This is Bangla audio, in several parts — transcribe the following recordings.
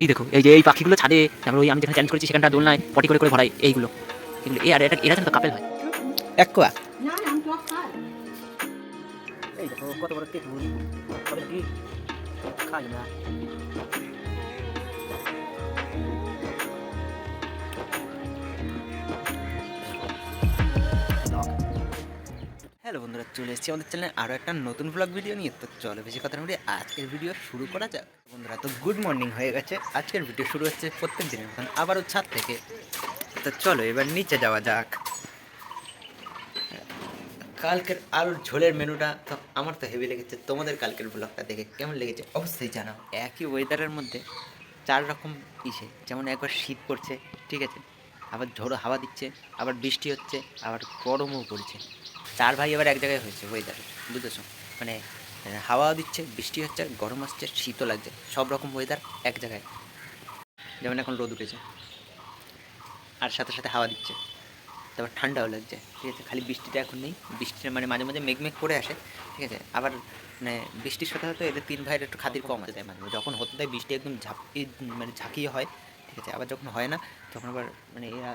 এই দেখো এই যে এই পাখিগুলো ছাদে, তারপর ওই আমি যেখানে চ্যালেঞ্জ করেছি সেখানটা দোলনায় পটি করে করে ভরাই এইগুলো এগুলো এই আর এরা কিন্তু কাপেল হয় এক কোয়া। এই দেখো কত বড় তেঁতুল, কবে কি খাই না। হ্যালো বন্ধুরা, চলে এসেছি আমাদের চ্যানেলে আরও একটা নতুন ব্লগ ভিডিও নিয়ে। তো চলো বেশি কথা বলে আজকের ভিডিও শুরু করা যাক। বন্ধুরা তো গুড মর্নিং হয়ে গেছে, আজকের ভিডিও শুরু হচ্ছে প্রত্যেক দিনের মতন আবারও ছাদ থেকে। তো চলো এবার নিচে যাওয়া যাক। কালকের আলুর ঝোলের মেনুটা তো আমার তো হেভি লেগেছে, তোমাদের কালকের ব্লগটা দেখে কেমন লেগেছে অবশ্যই জানাও। একই ওয়েদারের মধ্যে চার রকম ইসে, যেমন একবার শীত পড়ছে, ঠিক আছে, আবার ঝোড়ো হাওয়া দিচ্ছে, আবার বৃষ্টি হচ্ছে, আবার গরমও পড়ছে। চার ভাই এবার এক জায়গায় হয়েছে ওয়েদারে, বুঝেছো? মানে হাওয়াও দিচ্ছে, বৃষ্টি হচ্ছে, গরম আসছে, শীতও লাগছে, সব রকম ওয়েদার এক জায়গায়। যেমন এখন রোদ উঠেছে আর সাথে সাথে হাওয়া দিচ্ছে, তারপর ঠান্ডাও লাগছে, ঠিক আছে। খালি বৃষ্টিটা এখন নেই, বৃষ্টিটা মানে মাঝে মাঝে মেঘ করে আসে, ঠিক আছে। আবার মানে বৃষ্টির সাথে সাথে এদের তিন ভাইয়ের একটু খাতির কম আছে, তাই মাঝে মাঝে যখন হতে দেয় বৃষ্টি একদম মানে ঝাঁকিয়ে হয়, ঠিক আছে। আবার যখন হয় না তখন আবার মানে এরা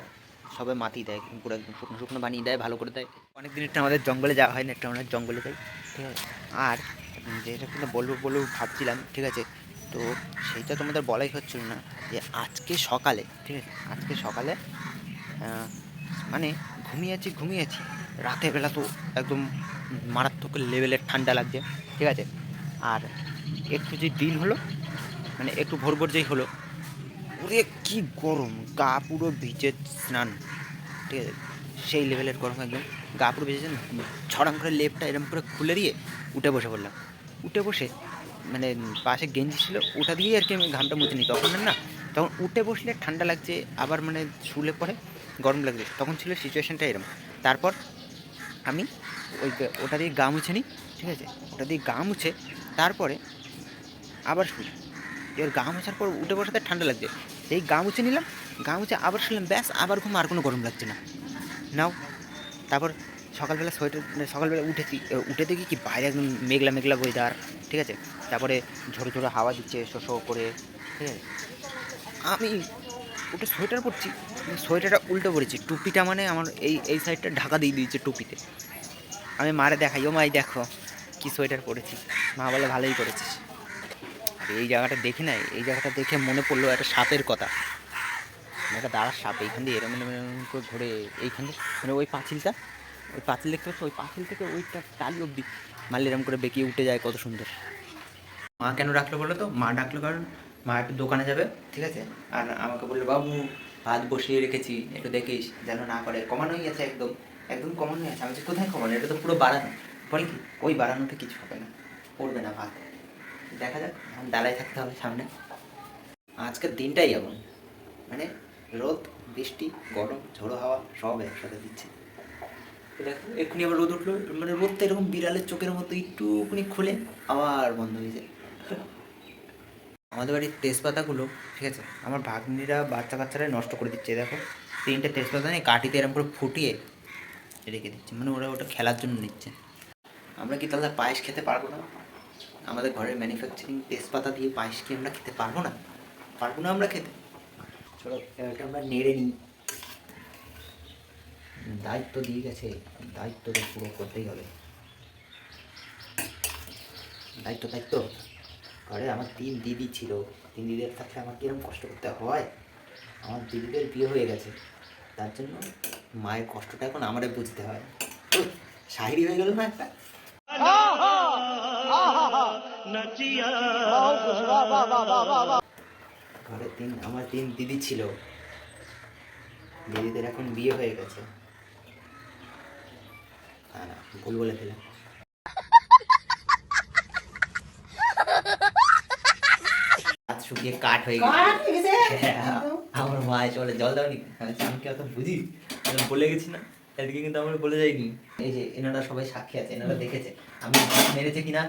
সবাই মাটি দেয়, পুরো একদম শুকনো শুকনো বানিয়ে দেয়, ভালো করে দেয়। অনেকদিন একটু আমাদের জঙ্গলে যাওয়া হয় না, একটু আমরা জঙ্গলে যাই, ঠিক আছে। আর যেটা কিন্তু বলবো ভাবছিলাম, ঠিক আছে, তো সেইটা তোমাদের বলাই হচ্ছিল না যে আজকে সকালে, ঠিক আছে, আজকে সকালে মানে ঘুমিয়েছি রাতের বেলা তো একদম মারাত্মক লেভেলের ঠান্ডা লাগছে, ঠিক আছে। আর একটু যে দিন হলো, মানে একটু ভোর ভোর যেই হলো, ওরে কি গরম, গা পুরো ভিজে স্নান, ঠিক আছে। সেই লেভেলের গরম একদম, গা পুরো ভিজেছে, ছড়াম করে লেপটা এরম করে খুলে দিয়ে উঠে বসে পড়লাম। উঠে বসে মানে পাশে গেঞ্জি ছিল, ওটা দিয়েই আর কি আমি ঘামটা মুছে নিই। তখন না, তখন উঠে বসলে ঠান্ডা লাগছে, আবার মানে শুলে পরে গরম লাগছে, তখন ছিল সিচুয়েশানটা এরম। তারপর আমি ওটা দিয়ে গা মুছে নিই, ঠিক আছে, ওটা দিয়ে গা মুছে তারপরে আবার শুই। এবার গা মোছার পর উঠে বসাতে ঠান্ডা লাগছে, এই গা মুছে নিলাম, গা মুছে আবার শুনলাম, ব্যাস আবার ঘুম, আর কোনো গরম লাগছে না। নাও, তারপর সকালবেলা সকালবেলা উঠেছি, উঠে দেখি কি বাইরে একদম মেঘলা মেঘলা ওয়েদার, ঠিক আছে। তারপরে ঝোড়ো ঝোড়ো হাওয়া দিচ্ছে শো শো করে, ঠিক আছে। আমি ওটা সোয়েটার পরছি, সোয়েটারটা উল্টো পড়েছি, টুপিটা মানে আমার এই সাইডটা ঢাকা দিয়ে দিয়েছে টুপিতে। আমি মারে দেখাই, ও মাই দেখো কি সোয়েটার পরেছি। মা বলে ভালোই করেছিস। আর এই জায়গাটা দেখে নাই, এই জায়গাটা দেখে মনে পড়লো একটা সাপের কথা। একটা দাঁড়ার সাপ এইখান দিয়ে এরম এরম এরম করে ঘুরে, এইখান দিয়ে মানে ওই পাঁচিলটা, ওই পাঁচিল দেখতে পাচ্ছ, ওই পাঁচিল থেকে ওইটা টালি অব্দি মারলে এরম করে বেঁকিয়ে উঠে যায়, কত সুন্দর। মা কেন ডাকলো বলো তো? মা ডাকলো কারণ মা একটু দোকানে যাবে, ঠিক আছে। আর আমাকে বললো, বাবু ভাত বসিয়ে রেখেছি, একটু দেখিস যেন না করে। কমানোই আছে, একদম একদম কমানোই আছে। আমি বলছি কোথায় কমানো, এটা তো পুরো বাড়ানো। বলে কি ওই বাড়ানোতে কিছু হবে না, পড়বে না ভাত, দেখা যাক, দাঁড়ায় থাকতে হবে সামনে। আজকের দিনটাই এমন, মানে রোদ বৃষ্টি গরম ঝোড়ো হাওয়া সব একসাথে দিচ্ছে। দেখো এক্ষুনি আবার রোদ উঠলো, মানে রোদটা এরকম বিড়ালের চোখের মতো একটুখানি খুলে আবার বন্ধ হয়ে যায়। আমাদের বাড়ির তেজপাতাগুলো, ঠিক আছে, আমার ভাগ্নিরা বাচ্চা কাচ্চারা নষ্ট করে দিচ্ছে। দেখো তিনটে তেজপাতা নিয়ে কাঠিতে এরকম করে ফুটিয়ে রেখে দিচ্ছে, মানে ওরা ওটা খেলার জন্য নিচ্ছে। আমরা কি তাহলে পায়েস খেতে পারবো না? আমাদের ঘরের ম্যানুফ্যাকচারিং তেজপাতা দিয়ে পায়েস কি আমরা খেতে পারবো না? পারবো না আমরা খেতে? চলো এটা আমরা নেড়ে নিই, দায়িত্ব দিয়ে গেছে, দায়িত্বটা পুরো করতেই হবে। দায়িত্ব দায়িত্ব ঘরে আমার 3 দিদি ছিল, 3 দিদির থাকলে আমার কিরকম কষ্ট করতে হয়। আমার দিদিদের বিয়ে হয়ে গেছে, তার জন্য মায়ের কষ্টটা এখন আমারে বুঝতে হয়। শায়রি হয়ে গেল না একটা। ঘরে আমার 3 দিদি ছিল, দিদিদের এখন বিয়ে হয়ে গেছে। হ্যাঁ, ভুল বলে ফেলাম। হাত শুকিয়ে কাঠ হয়ে গেছে। আমার মা চলে জল দাওনি, আমি কি অত বুঝি, আমি বলে গেছি না, এদিকে কিন্তু আমার বলে যাইনি। এই যে এনারা সবাই সাক্ষী আছে, এনারা দেখেছে আমি ভাত নেড়েছে কিনা।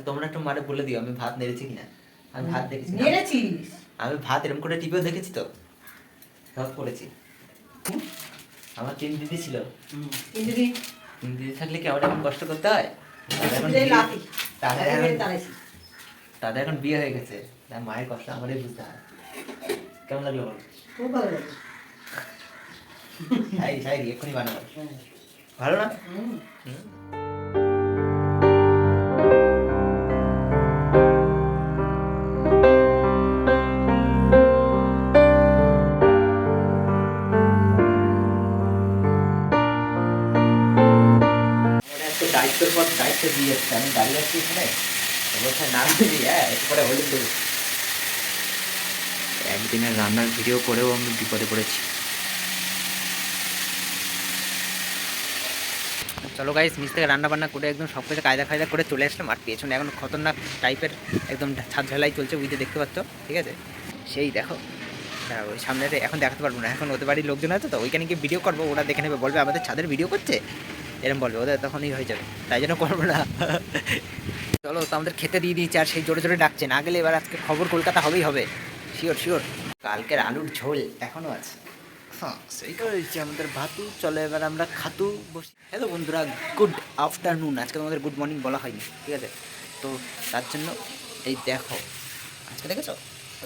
তোমরা একটু মারে বলে দিও আমি ভাত নেড়েছি কিনা। আমি ভাত দেখেছি, আমি ভাত এরকম করে টিভিও দেখেছি, তো সব করেছি। আমার 3 দিদি ছিল, 3 দিদি থাকলে কি আমার এখন কষ্ট করতে হয়? তাদের এখন বিয়ে হয়ে গেছে, তার মায়ের কষ্ট আমারই বুঝতে হয়। কেমন লাগলো বলো? খুব ভালো লাগে। শাড়ি এক্ষুনি বানাবো। ভালো না? হুম। দায়িত্বের পর দায়িত্ব দিয়ে যাচ্ছে, আমি দাঁড়িয়ে আছি এখানে অবস্থায় নাম দিবি, হ্যাঁ একটু পরে হলুদ দেবো। একদিনের রান্নার ভিডিও করেও আমি বিপদে পড়েছি। চলো গাইস, নিচ থেকে রান্না বান্না করে একদম সব কিছু কায়দা খায়দা করে চলে আসলাম। আর পেছনে এখন খতরনাক টাইপের একদম ছাদ ঢালাই চলছে, বুঝতে দেখতে পাচ্ছ, ঠিক আছে? সেই দেখো, ওই সামনে এখন দেখাতে পারবো না, এখন ওদের বাড়ির লোকজন আছে তো, ওইখানে গিয়ে ভিডিও করবো, ওরা দেখে নেবে, বলবে আমাদের ছাদের ভিডিও করছে, এরকম বলবে, ওদের তখনই হয়ে যাবে, তাই জন্য করবো না। চলো তো, আমাদের খেতে দিয়ে দিয়েছে, আর সেই জোরে জোরে ডাকছে, না গেলে এবার আজকে খবর কলকাতা হবেই হবে, শিওর শিওর। কালকের আলুর ঝোল এখনও আছে, হ্যাঁ সেইটা হয়েছে আমাদের ভাতু। চলো এবার আমরা খাতু বসি। হ্যালো বন্ধুরা, গুড আফটারনুন। আজকে তোমাদের গুড মর্নিং বলা হয়নি, ঠিক আছে? তো তার জন্য এই দেখো, আজকে দেখেছো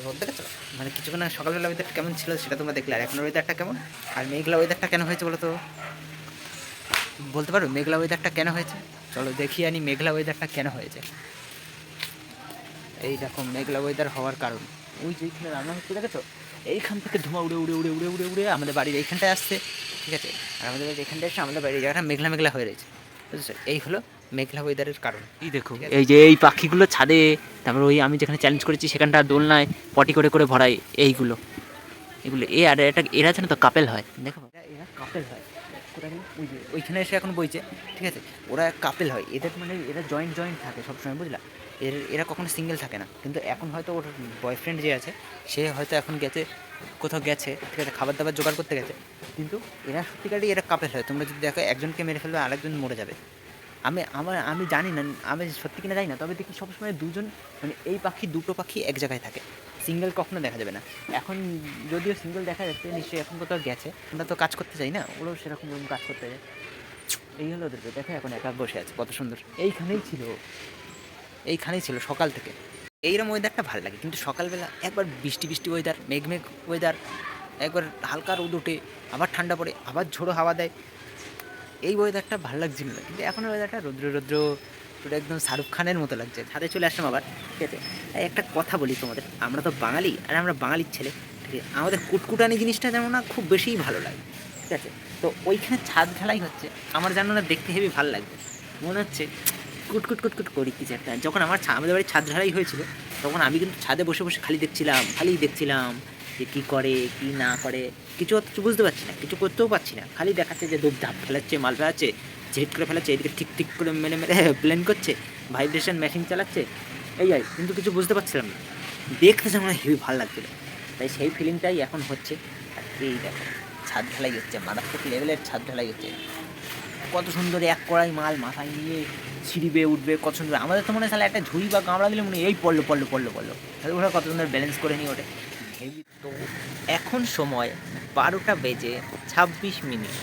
রোদ, দেখেছো? মানে কিছুক্ষণ সকালবেলা ওয়েদারটা কেমন ছিল সেটা তোমরা দেখলে, আর এখন ওয়েদারটা কেমন। আর মেঘলা ওয়েদারটা কেন হয়েছে বলো তো? বলতে পারো মেঘলা ওয়েদারটা কেন হয়েছে? চলো দেখিয়ে আনি মেঘলা ওয়েদারটা কেন হয়েছে। এই দেখো মেঘলা ওয়েদার হওয়ার কারণ, ওই যেখানে রান্না হচ্ছে দেখেছো, এইখান থেকে ধোঁয়া উড়ে উড়ে উড়ে উড়ে উড়ে উড়ে আমাদের বাড়ির এইখানটায় আসছে, ঠিক আছে? আর আমাদের বাড়ির এইখানটায় এসে আমাদের বাড়ির জায়গাটা মেঘলা মেঘলা হয়ে রয়েছে, বুঝেছো? এই হলো মেঘলা ওয়েদারের কারণ। এই দেখো, এই যে এই পাখিগুলো ছাদে, তারপর ওই আমি যেখানে চ্যালেঞ্জ করেছি সেখানটা দোলনায় পটি করে করে ভরাই এইগুলো, এগুলো আর এটা এরা যেন তো কাপেল হয়, দেখো এরা কাপেল হয়, ওই যে ওইখানে এসে এখন বইছে, ঠিক আছে? ওরা কাপেল হয়, এদের মানে এরা জয়েন্ট জয়েন্ট থাকে সবসময়, বুঝলা? এরা কখনো সিঙ্গেল থাকে না, কিন্তু এখন হয়তো ওর বয়ফ্রেন্ড যে আছে সে হয়তো এখন গেছে কোথাও গেছে, ঠিক আছে, খাবার দাবার জোগাড় করতে গেছে, কিন্তু এরা সত্যিকারই এরা কাপেল হয়। তোমরা যদি দেখো একজনকে মেরে ফেলবে আরেকজন মরে যাবে। আমি জানি না, আমি সত্যি কিনা জানি না, তবে দেখি সবসময় দুজন, মানে এই পাখি দুটো পাখি এক জায়গায় থাকে, সিঙ্গেল কখনো দেখা যাবে না। এখন যদিও সিঙ্গেল দেখা যাচ্ছে, নিশ্চয়ই এখন কোথাও গেছে, আমরা তো কাজ করতে চাই না, ওরাও সেরকম কাজ করতে যায়। এই হলো ওদেরকে দেখো, এখন একা বসে আছে, কত সুন্দর। এইখানেই ছিল সকাল থেকে। এইরকম ওয়েদারটা ভালো লাগে, কিন্তু সকালবেলা একবার বৃষ্টি বৃষ্টি ওয়েদার, মেঘ মেঘ ওয়েদার, একবার হালকা রোদ ওঠে, আবার ঠান্ডা পড়ে, আবার ঝোড়ো হাওয়া দেয়, এই ওয়েদারটা ভালো লাগছিল না। কিন্তু এখন ওয়েদারটা রৌদ্র রৌদ্র, পুরো একদম শাহরুখ খানের মতো লাগছে। ছাদে চলে আসলাম আবার, ঠিক আছে? একটা কথা বলি তোমাদের, আমরা তো বাঙালি, আর আমরা বাঙালির ছেলে, ঠিক আছে? আমাদের কুটকুটানি জিনিসটা যেমন না খুব বেশিই ভালো লাগে, ঠিক আছে? তো ওইখানে ছাদ ঢালাই হচ্ছে, আমার জানো না দেখতে হেবি ভালো লাগবে, মনে হচ্ছে কুটকুট কুটকুট করি কিছু একটা। যখন আমাদের বাড়ির ছাদ ঢালাই হয়েছিল, তখন আমি কিন্তু ছাদে বসে বসে খালি দেখছিলাম যে কী করে কী না করে, কিছু বুঝতে পারছি না, কিছু করতেও পারছি না, খালি দেখাচ্ছে যে ধাপ ফেলাচ্ছে, মাল ফেলাচ্ছে, ঝেট করে ফেলাচ্ছে, এদিকে ঠিক ঠিক করে মেরে মেরে প্লেন করছে, ভাইব্রেশন মেশিন চালাচ্ছে, এই কিন্তু কিছু বুঝতে পারছিলাম না, দেখতে যেমন হেভি ভালো লাগছিলো। তাই সেই ফিলিংটাই এখন হচ্ছে। আর এই দেখো ছাদ ঢালাই হচ্ছে, মারাত্মক লেভেলের ছাদ ঢালাই হচ্ছে, কত সুন্দর এক কড়াই মাল মাথায় নিয়ে সিঁড়ি বেয়ে উঠবে, কত সুন্দর। আমাদের তো মনে হয় একটা ঝুড়ি বা গামলা দিলে মনে এই পড়লো তাহলে ওরা কত সুন্দর ব্যালেন্স করে নিয়ে ওঠে, হেভি। তো এখন সময় 12:26।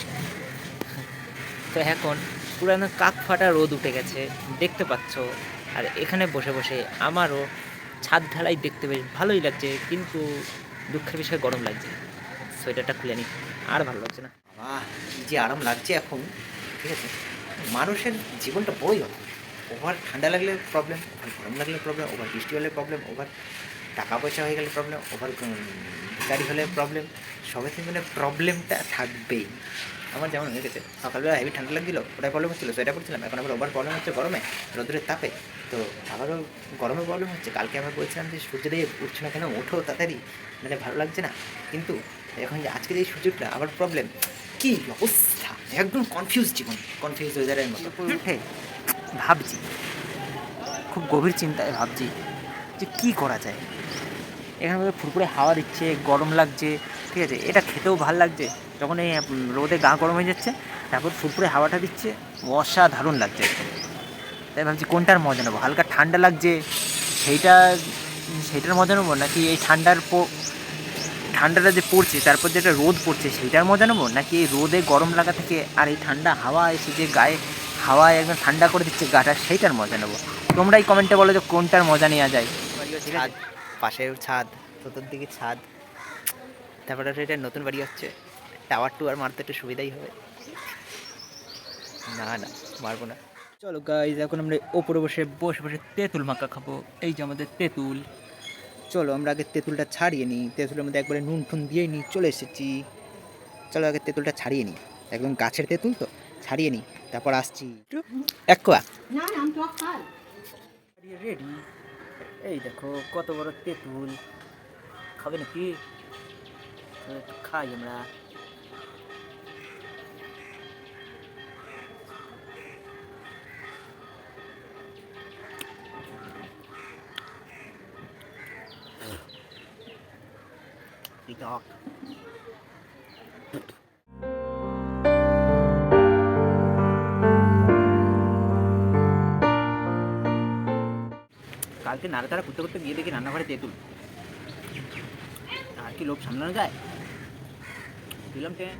তো এখন পুরানো কাক ফাটা রোদ উঠে গেছে, দেখতে পাচ্ছ। আর এখানে বসে বসে আমারও ছাদ ঢালাই দেখতে বেশ ভালোই লাগছে, কিন্তু দুঃখের বিষয়ে গরম লাগছে। সোয়েটারটা খুলে নিই, আর ভালো লাগছে না। বাহ, কী যে আরাম লাগছে এখন, ঠিক আছে? মানুষের জীবনটা বড়ই হবে, ওভার ঠান্ডা লাগলে প্রবলেম, ওভার গরম লাগলে প্রবলেম, ওভার বৃষ্টি হলে প্রবলেম, ওভার টাকা পয়সা হয়ে গেলে প্রবলেম, ওভার ভিকারি হলে প্রবলেম, সবাই থেকে মানে প্রবলেমটা থাকবেই। আমার যেমন হয়ে গেছে, সকালবেলা হেভি ঠান্ডা লাগছিল, ওটাই প্রবলেম হচ্ছিলো, সোয়েটার পড়ছিলাম, এখন আবার ওভার প্রবলেম হচ্ছে গরমে, রোদ্রের তাপে, তো আবারও গরমে প্রবলেম হচ্ছে। কালকে আবার বলছিলাম যে সূর্যোদয়ে উঠছে না কেন, ওঠো তাড়াতাড়ি, মানে ভালো লাগছে না, কিন্তু এখন যে আজকে যে সুযোগটা আবার প্রবলেম, কী অবস্থা, একদম কনফিউজ জীবন, কনফিউজ ওয়েদারের মতো। উঠে ভাবছি, খুব গভীর চিন্তায় ভাবছি যে কী করা যায়। এখানে মধ্যে ফুরফুরে হাওয়া দিচ্ছে, গরম লাগছে, ঠিক আছে, এটা খেতেও ভালো লাগছে, যখন এই রোদে গা গরম হয়ে যাচ্ছে, তারপর ফুরফুরে হাওয়াটা দিচ্ছে, অসাধারণ লাগছে। তাই ভাবছি কোনটার মজা নেবো, হালকা ঠান্ডা লাগছে সেইটার মজা নেবো, নাকি এই ঠান্ডাটা যে পড়ছে তারপর যেটা রোদ পড়ছে সেইটার মজা নেবো, নাকি এই রোদে গরম লাগা থেকে আর এই ঠান্ডা হাওয়া এসে যে গায়ে হাওয়ায় একদম ঠান্ডা করে দিচ্ছে গাটা, সেইটার মজা নেবো। তোমরা এই কমেন্টে বলো যে কোনটার মজা নেওয়া যায়। ছাদ, পাশের ছাদ, চতুর্দিকে ছাদ, তারপরে এটা নতুন বাড়ি হচ্ছে, টাওয়ার টুয়ার মারতে একটু সুবিধাই হবে। না না, মারবো না। চলো গাইজ, এখন আমরা ওপরে বসে বসে বসে তেঁতুল মাখা খাবো। এই যে আমাদের তেঁতুল। চলো আমরা আগে তেঁতুলটা ছাড়িয়ে নিই, তেঁতুলের মধ্যে একবারে নুন টুন দিয়ে নিই, চলে এসেছি। চলো আগে তেঁতুলটা ছাড়িয়ে নিই, একদম গাছের তেঁতুল তো, ছাড়িয়ে নিই, তারপর আসছি। এক কোয়া রেডি। এই দেখো কত বড় তেঁতুল, খাবে নাকি? একটু খাই আমরা। কালকে নাড়াতাড়া করতে করতে গিয়ে দেখি রান্নাঘরে তেঁতুল, আর কি লোভ সামলানো যায়, দিলাম টেনে।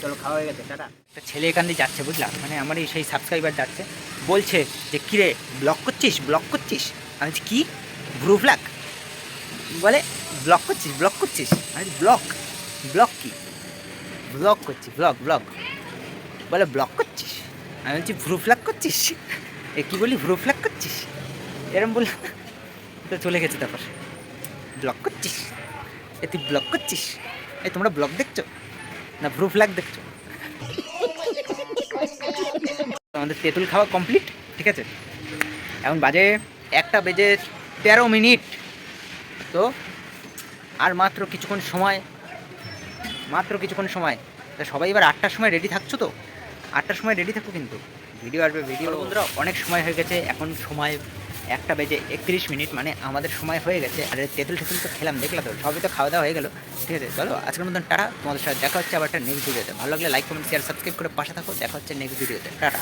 চলো খাওয়া হয়ে গেছে, টাটা। একটা ছেলে এখান দিয়ে যাচ্ছে বুঝলাম, মানে আমারই সেই সাবস্ক্রাইবার যাচ্ছে, বলছে যে কিরে ব্লগ করছিস, ব্লগ করছিস? আমি বলছি কি, ভ্রু ফ্ল্যাগ? বলে ব্লগ করছিস, ব্লগ করছিস? আমি ব্লগ, ব্লগ কি? ব্লগ করছি, ব্লগ ব্লগ। বলে ব্লগ করছিস? আমি বলছি ভ্রু ফ্ল্যাগ করছিস। এ কী বলি, ভ্রু ফ্ল্যাগ করছিস? এরম বল, তো চলে গেছে। তারপর ব্লগ করছিস, এ তুই ব্লগ করছিস? এই তোমরা ব্লগ দেখছো না ভ্রু ফ্ল্যাগ দেখছো? আমাদের তেঁতুল খাওয়া কমপ্লিট, ঠিক আছে। এখন বাজে 1:13। তো আর মাত্র কিছুক্ষণ সময়, তা সবাই এবার 8টার সময় রেডি থাকছো তো? 8টার সময় রেডি থাকো কিন্তু, ভিডিও আসবে। ভিডিও বন্ধুরা অনেক সময় হয়ে গেছে, এখন সময় 1:31, মানে আমাদের সময় হয়ে গেছে। আর তেঁতুল টেতুল তো খেলাম, দেখলাম তো, সবই তো খাওয়া দাওয়া হয়ে গেলো, ঠিক আছে। চলো আজকের মতন টাটা, তোমাদের সাথে দেখা হচ্ছে আবার একটা নেক্সট ভিডিওতে। ভালো লাগলে লাইক কমেন্ট শেয়ার সাবস্ক্রাইব করে পাশে থাকো, দেখা হচ্ছে নেক্সট ভিডিওতে, টাটা।